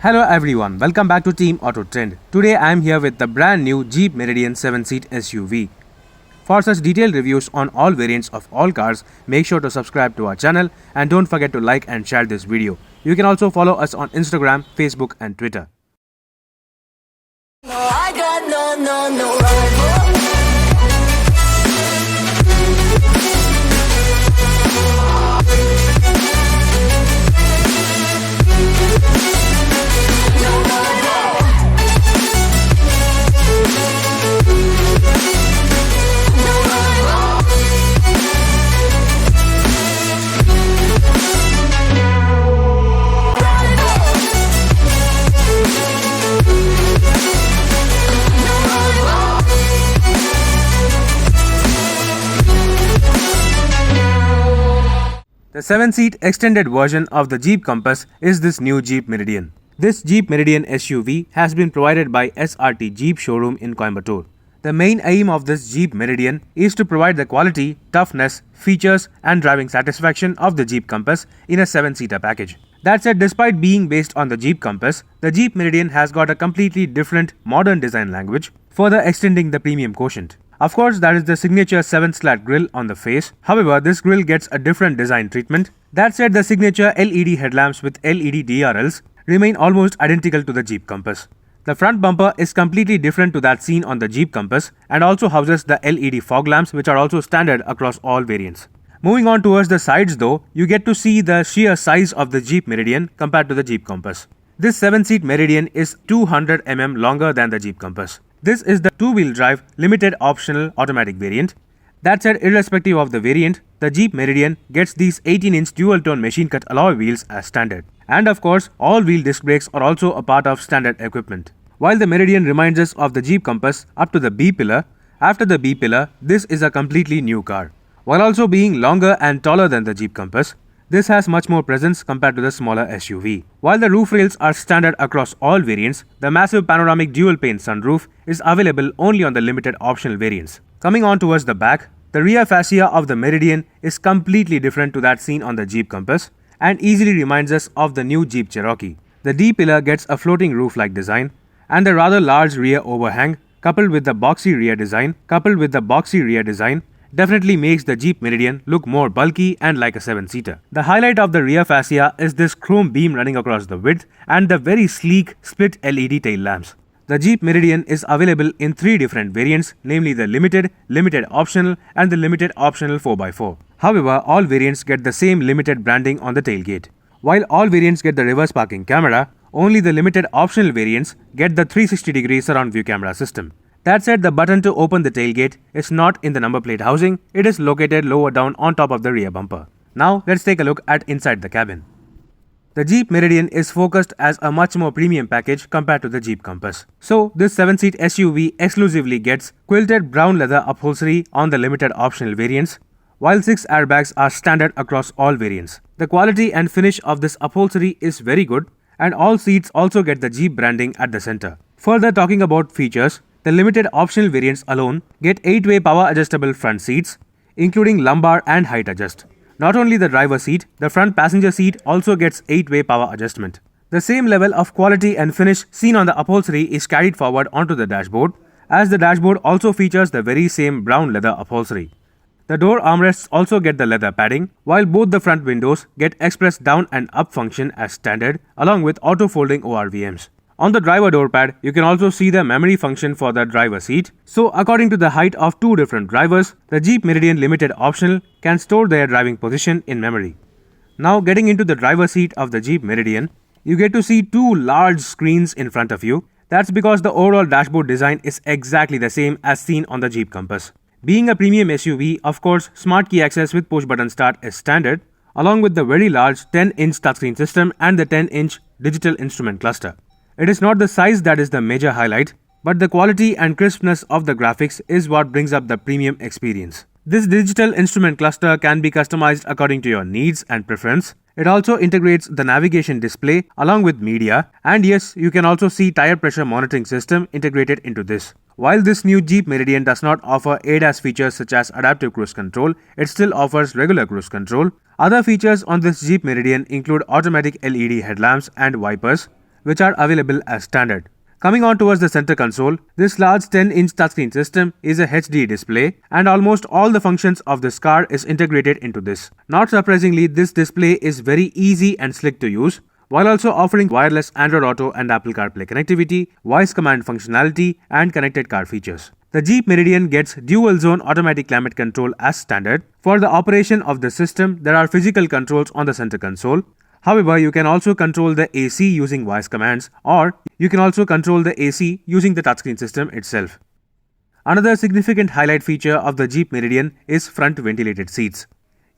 Hello everyone, welcome back to TeamAutoTrend. Today I am here with the brand new Jeep Meridian 7-seat SUV. For such detailed reviews on all variants of all cars, make sure to subscribe to our channel and don't forget to like and share this video. You can also follow us on Instagram, Facebook and Twitter. The 7-seat extended version of the Jeep Compass is this new Jeep Meridian. This Jeep Meridian SUV has been provided by SRT Jeep showroom in Coimbatore. The main aim of this Jeep Meridian is to provide the quality, toughness, features and driving satisfaction of the Jeep Compass in a 7-seater package. That said, despite being based on the Jeep Compass, the Jeep Meridian has got a completely different modern design language, further extending the premium quotient. Of course, that is the signature 7-slat grille on the face. However, this grille gets a different design treatment. That said, the signature LED headlamps with LED DRLs remain almost identical to the Jeep Compass. The front bumper is completely different to that seen on the Jeep Compass and also houses the LED fog lamps, which are also standard across all variants. Moving on towards the sides though, you get to see the sheer size of the Jeep Meridian compared to the Jeep Compass. This 7-seat Meridian is 200 mm longer than the Jeep Compass. This is the two-wheel drive limited optional automatic variant. That said, irrespective of the variant, the Jeep Meridian gets these 18-inch dual-tone machine-cut alloy wheels as standard. And of course, all-wheel disc brakes are also a part of standard equipment. While the Meridian reminds us of the Jeep Compass up to the B pillar, after the B pillar, this is a completely new car. While also being longer and taller than the Jeep Compass, this has much more presence compared to the smaller SUV. While the roof rails are standard across all variants, the massive panoramic dual-pane sunroof is available only on the limited optional variants. Coming on towards the back, the rear fascia of the Meridian is completely different to that seen on the Jeep Compass and easily reminds us of the new Jeep Cherokee. The D pillar gets a floating roof-like design, and the rather large rear overhang coupled with the boxy rear design definitely makes the Jeep Meridian look more bulky and like a 7-seater. The highlight of the rear fascia is this chrome beam running across the width and the very sleek split LED tail lamps. The Jeep Meridian is available in 3 different variants, namely the Limited, Limited Optional and the Limited Optional 4x4. However, all variants get the same Limited branding on the tailgate. While all variants get the reverse parking camera, only the Limited Optional variants get the 360-degree surround view camera system. That said, the button to open the tailgate is not in the number plate housing, it is located lower down on top of the rear bumper. Now, let's take a look at inside the cabin. The Jeep Meridian is focused as a much more premium package compared to the Jeep Compass. So, this 7-seat SUV exclusively gets quilted brown leather upholstery on the limited optional variants, while 6 airbags are standard across all variants. The quality and finish of this upholstery is very good, and all seats also get the Jeep branding at the center. Further talking about features, the limited optional variants alone get 8-way power adjustable front seats, including lumbar and height adjust. Not only the driver seat, the front passenger seat also gets 8-way power adjustment. The same level of quality and finish seen on the upholstery is carried forward onto the dashboard, as the dashboard also features the very same brown leather upholstery. The door armrests also get the leather padding, while both the front windows get express down and up function as standard, along with auto folding ORVMs. On the driver door pad, you can also see the memory function for the driver seat. So according to the height of 2 different drivers, the Jeep Meridian Limited Optional can store their driving position in memory. Now getting into the driver seat of the Jeep Meridian, you get to see 2 large screens in front of you. That's because the overall dashboard design is exactly the same as seen on the Jeep Compass. Being a premium SUV, of course, smart key access with push button start is standard, along with the very large 10-inch touchscreen system and the 10-inch digital instrument cluster. It is not the size that is the major highlight, but the quality and crispness of the graphics is what brings up the premium experience. This digital instrument cluster can be customized according to your needs and preference. It also integrates the navigation display along with media, and yes, you can also see tire pressure monitoring system integrated into this. While this new Jeep Meridian does not offer ADAS features such as adaptive cruise control, it still offers regular cruise control. Other features on this Jeep Meridian include automatic LED headlamps and wipers, which are available as standard. Coming on towards the center console, this large 10-inch touchscreen system is a HD display and almost all the functions of this car is integrated into this. Not surprisingly, this display is very easy and slick to use, while also offering wireless Android Auto and Apple CarPlay connectivity, voice command functionality and connected car features. The Jeep Meridian gets dual zone automatic climate control as standard. For the operation of the system, there are physical controls on the center console. However, you can also control the AC using voice commands, or you can also control the AC using the touchscreen system itself. Another significant highlight feature of the Jeep Meridian is front ventilated seats.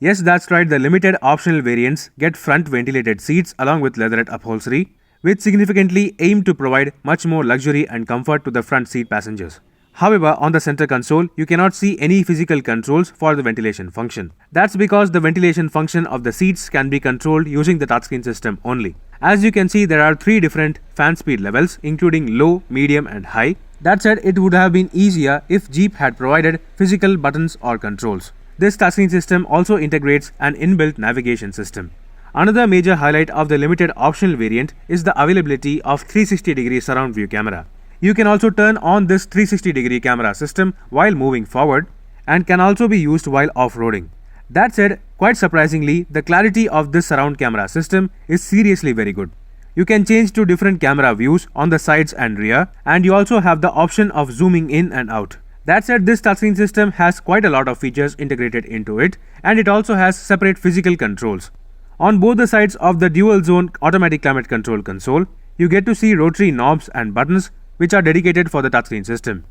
Yes, that's right, the limited optional variants get front ventilated seats along with leatherette upholstery, which significantly aim to provide much more luxury and comfort to the front seat passengers. However, on the center console, you cannot see any physical controls for the ventilation function. That's because the ventilation function of the seats can be controlled using the touchscreen system only. As you can see, there are 3 different fan speed levels, including low, medium and high. That said, it would have been easier if Jeep had provided physical buttons or controls. This touchscreen system also integrates an inbuilt navigation system. Another major highlight of the limited optional variant is the availability of 360-degree surround view camera. You can also turn on this 360-degree camera system while moving forward and can also be used while off-roading. That said, quite surprisingly, the clarity of this surround camera system is seriously very good. You can change to different camera views on the sides and rear, and you also have the option of zooming in and out. That said, this touchscreen system has quite a lot of features integrated into it, and it also has separate physical controls. On both the sides of the dual zone automatic climate control console, you get to see rotary knobs and buttons which are dedicated for the touchscreen system.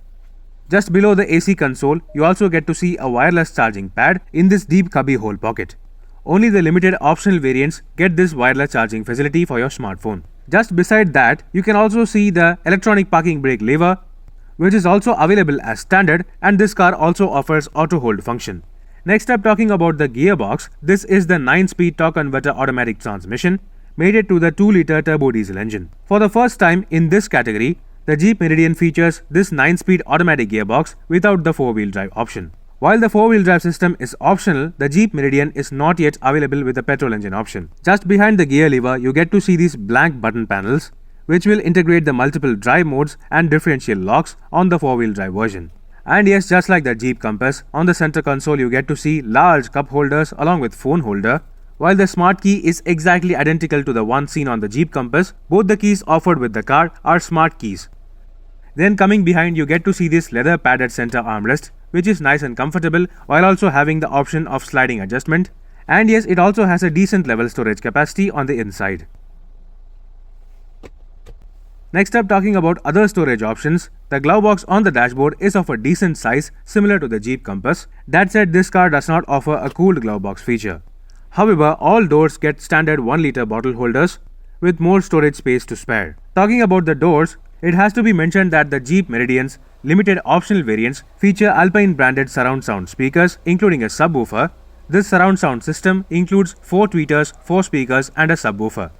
Just below the AC console, you also get to see a wireless charging pad in this deep cubby hole pocket. Only the limited optional variants get this wireless charging facility for your smartphone. Just beside that, you can also see the electronic parking brake lever, which is also available as standard, and this car also offers auto hold function. Next up, talking about the gearbox, this is the 9-speed torque converter automatic transmission mated to the 2-liter turbo diesel engine. For the first time in this category, the Jeep Meridian features this 9-speed automatic gearbox without the 4-wheel drive option. While the 4-wheel drive system is optional, the Jeep Meridian is not yet available with the petrol engine option. Just behind the gear lever, you get to see these blank button panels, which will integrate the multiple drive modes and differential locks on the 4-wheel drive version. And yes, just like the Jeep Compass, on the center console you get to see large cup holders along with phone holder. While the smart key is exactly identical to the one seen on the Jeep Compass, both the keys offered with the car are smart keys. Then coming behind, you get to see this leather padded center armrest, which is nice and comfortable while also having the option of sliding adjustment. And yes, it also has a decent level storage capacity on the inside. Next up, talking about other storage options, the glove box on the dashboard is of a decent size similar to the Jeep Compass. That said, this car does not offer a cooled glove box feature. However, all doors get standard 1-liter bottle holders with more storage space to spare. Talking about the doors, it has to be mentioned that the Jeep Meridian's limited optional variants feature Alpine branded surround sound speakers, including a subwoofer. This surround sound system includes 4 tweeters, 4 speakers and a subwoofer.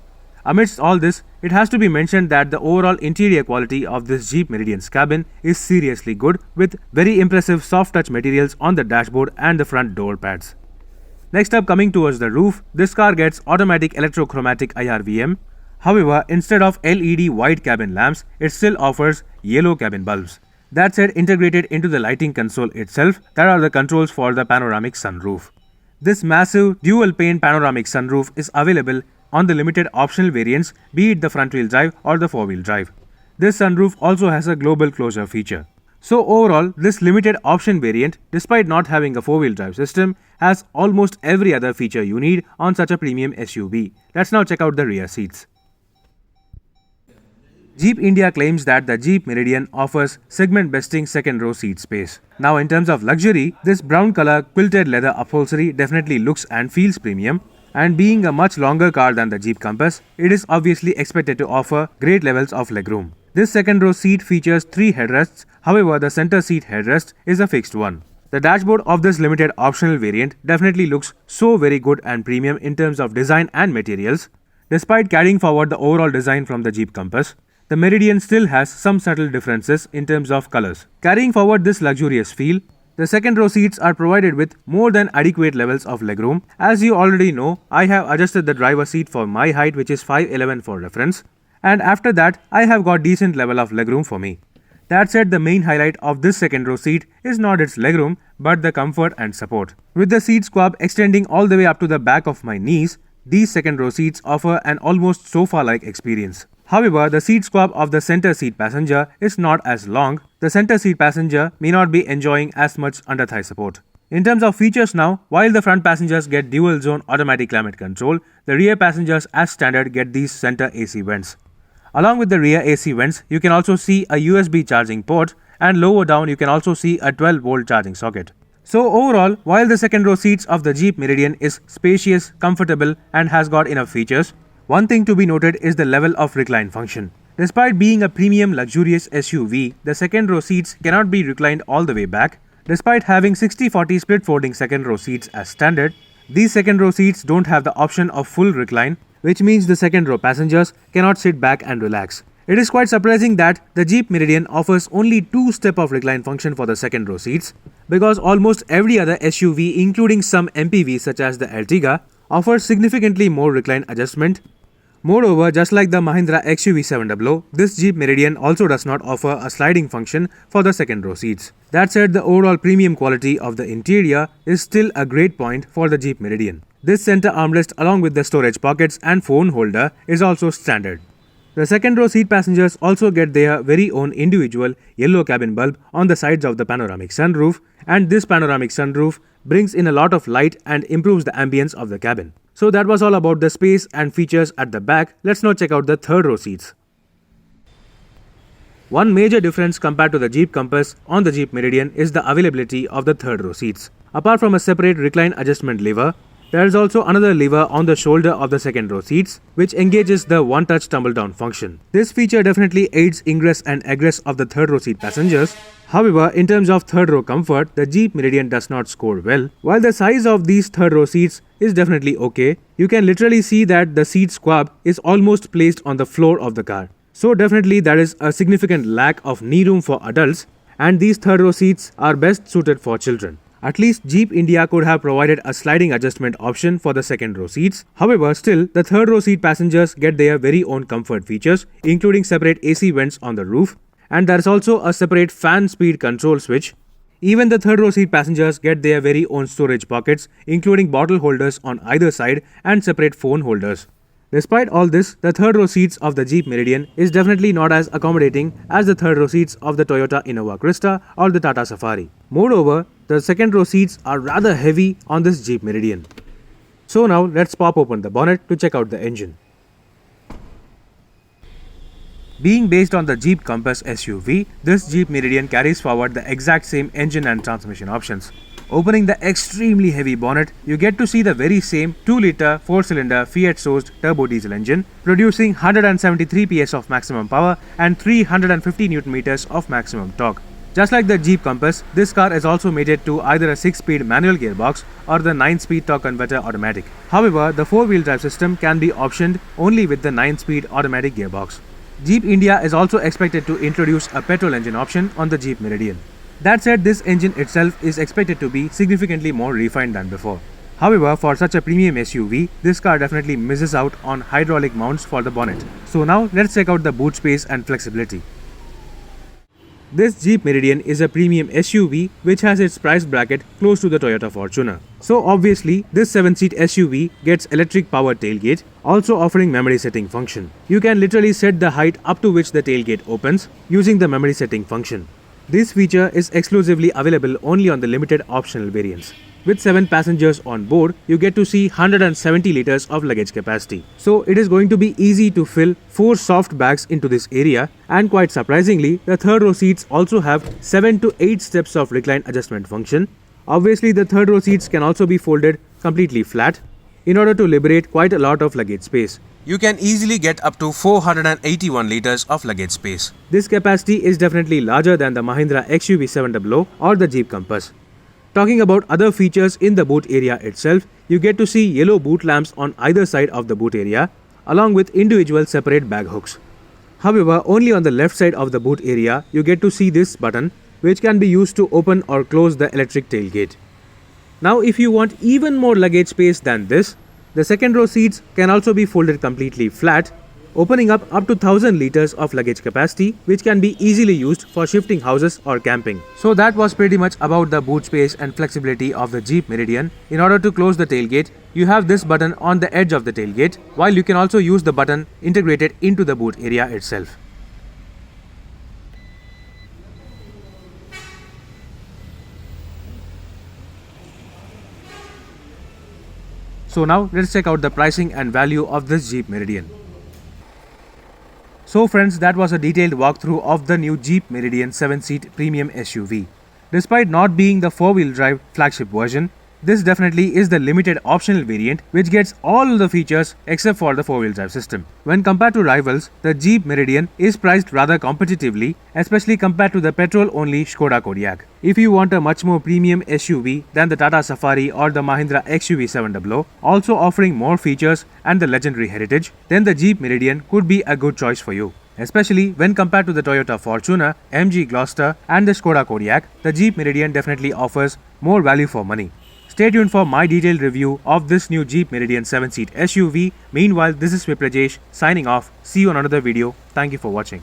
Amidst all this, it has to be mentioned that the overall interior quality of this Jeep Meridian's cabin is seriously good, with very impressive soft touch materials on the dashboard and the front door pads. Next up, coming towards the roof, this car gets automatic electrochromatic IRVM. However, instead of LED white cabin lamps, it still offers yellow cabin bulbs. That said, integrated into the lighting console itself, there are the controls for the panoramic sunroof. This massive dual pane panoramic sunroof is available on the limited optional variants, be it the front wheel drive or the 4-wheel drive. This sunroof also has a global closure feature. So overall, this limited option variant, despite not having a 4-wheel drive system, has almost every other feature you need on such a premium SUV. Let's now check out the rear seats. Jeep India claims that the Jeep Meridian offers segment-besting second-row seat space. Now, in terms of luxury, this brown color quilted leather upholstery definitely looks and feels premium. And being a much longer car than the Jeep Compass, it is obviously expected to offer great levels of legroom. This second-row seat features 3 headrests. However, the center seat headrest is a fixed one. The dashboard of this limited optional variant definitely looks so very good and premium in terms of design and materials. Despite carrying forward the overall design from the Jeep Compass, the Meridian still has some subtle differences in terms of colors. Carrying forward this luxurious feel, the second row seats are provided with more than adequate levels of legroom. As you already know, I have adjusted the driver's seat for my height, which is 5'11" for reference. and after that I have got decent level of legroom for me. That said, the main highlight of this second row seat is not its legroom but the comfort and support. With the seat squab extending all the way up to the back of my knees, these second row seats offer an almost sofa-like experience. However, the seat squab of the center seat passenger is not as long. The center seat passenger may not be enjoying as much under thigh support. In terms of features now, while the front passengers get dual zone automatic climate control, the rear passengers as standard get these center AC vents. Along with the rear AC vents, you can also see a USB charging port, and lower down you can also see a 12-volt charging socket. So overall, while the second row seats of the Jeep Meridian is spacious, comfortable and has got enough features, one thing to be noted is the level of recline function. Despite being a premium luxurious SUV, the second row seats cannot be reclined all the way back. Despite having 60-40 split folding second row seats as standard, these second row seats don't have the option of full recline, which means the second row passengers cannot sit back and relax. It is quite surprising that the Jeep Meridian offers only 2-step of recline function for the second row seats, because almost every other SUV, including some MPVs such as the Ertiga, offers significantly more recline adjustment. Moreover, just like the Mahindra XUV700, this Jeep Meridian also does not offer a sliding function for the second row seats. That said, the overall premium quality of the interior is still a great point for the Jeep Meridian. This center armrest along with the storage pockets and phone holder is also standard. The second row seat passengers also get their very own individual yellow cabin bulb on the sides of the panoramic sunroof, and this panoramic sunroof brings in a lot of light and improves the ambience of the cabin. So that was all about the space and features at the back. Let's now check out the third row seats. One major difference compared to the Jeep Compass on the Jeep Meridian is the availability of the third row seats. Apart from a separate recline adjustment lever, there is also another lever on the shoulder of the second row seats, which engages the one-touch tumble-down function. This feature definitely aids ingress and egress of the third row seat passengers. However, in terms of third row comfort, the Jeep Meridian does not score well. While the size of these third row seats is definitely okay, you can literally see that the seat squab is almost placed on the floor of the car. So definitely there is a significant lack of knee room for adults, and these third row seats are best suited for children. At least Jeep India could have provided a sliding adjustment option for the second row seats. However, still, the third row seat passengers get their very own comfort features, including separate AC vents on the roof, and there is also a separate fan speed control switch. Even the third row seat passengers get their very own storage pockets, including bottle holders on either side and separate phone holders. Despite all this, the third row seats of the Jeep Meridian is definitely not as accommodating as the third row seats of the Toyota Innova Krista or the Tata Safari. Moreover, the second row seats are rather heavy on this Jeep Meridian. So now let's pop open the bonnet to check out the engine. Being based on the Jeep Compass SUV, this Jeep Meridian carries forward the exact same engine and transmission options. Opening the extremely heavy bonnet, you get to see the very same 2-liter 4-cylinder Fiat-sourced turbo diesel engine, producing 173 PS of maximum power and 350 Nm of maximum torque. Just like the Jeep Compass, this car is also mated to either a 6-speed manual gearbox or the 9-speed torque converter automatic. However, the 4-wheel drive system can be optioned only with the 9-speed automatic gearbox. Jeep India is also expected to introduce a petrol engine option on the Jeep Meridian. That said, this engine itself is expected to be significantly more refined than before. However, for such a premium SUV, this car definitely misses out on hydraulic mounts for the bonnet. So now let's check out the boot space and flexibility. This Jeep Meridian is a premium SUV which has its price bracket close to the Toyota Fortuner. So obviously, this 7-seat SUV gets electric power tailgate, also offering memory setting function. You can literally set the height up to which the tailgate opens using the memory setting function. This feature is exclusively available only on the limited optional variants. With 7 passengers on board, you get to see 170 liters of luggage capacity. So it is going to be easy to fill 4 soft bags into this area, and quite surprisingly, the third row seats also have 7 to 8 steps of recline adjustment function. Obviously, the third row seats can also be folded completely flat in order to liberate quite a lot of luggage space. You can easily get up to 481 liters of luggage space. This capacity is definitely larger than the Mahindra XUV700 or the Jeep Compass. Talking about other features in the boot area itself, you get to see yellow boot lamps on either side of the boot area, along with individual separate bag hooks. However, only on the left side of the boot area, you get to see this button, which can be used to open or close the electric tailgate. Now, if you want even more luggage space than this, the second row seats can also be folded completely flat, opening up to 1000 liters of luggage capacity, which can be easily used for shifting houses or camping. So that was pretty much about the boot space and flexibility of the Jeep Meridian. In order to close the tailgate, you have this button on the edge of the tailgate, while you can also use the button integrated into the boot area itself. So now let's check out the pricing and value of this Jeep Meridian. So friends, that was a detailed walkthrough of the new Jeep Meridian 7-seat premium SUV. Despite not being the 4-wheel drive flagship version, this definitely is the limited optional variant which gets all the features except for the 4-wheel drive system. When compared to rivals, the Jeep Meridian is priced rather competitively, especially compared to the petrol-only Skoda Kodiaq. If you want a much more premium SUV than the Tata Safari or the Mahindra XUV 700, also offering more features and the legendary heritage, then the Jeep Meridian could be a good choice for you. Especially when compared to the Toyota Fortuner, MG Gloster and the Skoda Kodiaq, the Jeep Meridian definitely offers more value for money. Stay tuned for my detailed review of this new Jeep Meridian 7-seat SUV. Meanwhile, this is Viprajesh signing off. See you on another video. Thank you for watching.